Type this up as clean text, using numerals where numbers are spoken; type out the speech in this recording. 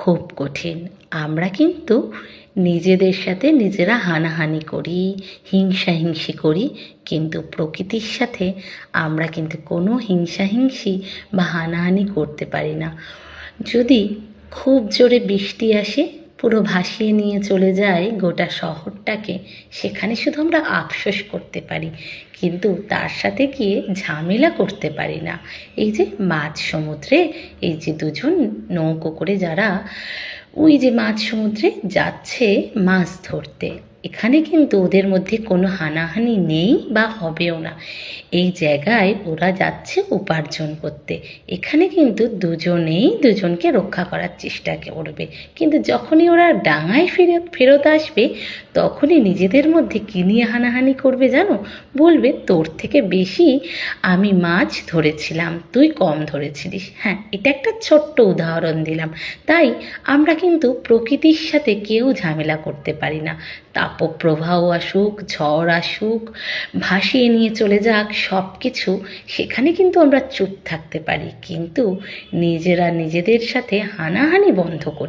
খুব কঠিন। আমরা কিন্তু নিজেদের সাথে নিজেরা হানাহানি করি, হিংসাহিংসি করি, কিন্তু প্রকৃতির সাথে আমরা কিন্তু কোনো হিংসাহিংসি বা হানাহানি করতে পারি না। যদি খুব জোরে বৃষ্টি আসে, পুরো ভাসিয়ে নিয়ে চলে যায় গোটা শহরটাকে, সেখানে শুধু আমরা আফসোস করতে পারি, কিন্তু তার সাথে গিয়ে ঝামেলা করতে পারি না। এই যে মাঝ সমুদ্রে এই যে দুজন নৌকো করে যারা ওই যে মাঝ সমুদ্রে যাচ্ছে মাছ ধরতে, এখানে কিন্তু ওদের মধ্যে কোনো হানাহানি নেই বা হবেও না। এই জায়গায় ওরা যাচ্ছে উপার্জন করতে, এখানে কিন্তু দুজনেই দুজনকে রক্ষা করার চেষ্টা করবে। কিন্তু যখনই ওরা ডাঙায় ফেরত আসবে, তখনই নিজেদের মধ্যে কী নিয়ে হানাহানি করবে জানো? বলবে তোর থেকে বেশি আমি মাছ ধরেছিলাম, তুই কম ধরেছিলিস। হ্যাঁ, এটা একটা ছোট্ট উদাহরণ দিলাম। তাই আমরা কিন্তু প্রকৃতির সাথে কেউ ঝামেলা করতে পারি না। তাপপ্রবাহ আসুক, ঝড় আসুক, ভাসিয়ে নিয়ে চলে যাক সব কিছু, সেখানে কিন্তু আমরা চুপ থাকতে পারি, কিন্তু নিজেরা নিজেদের সাথে হানাহানি বন্ধ করি।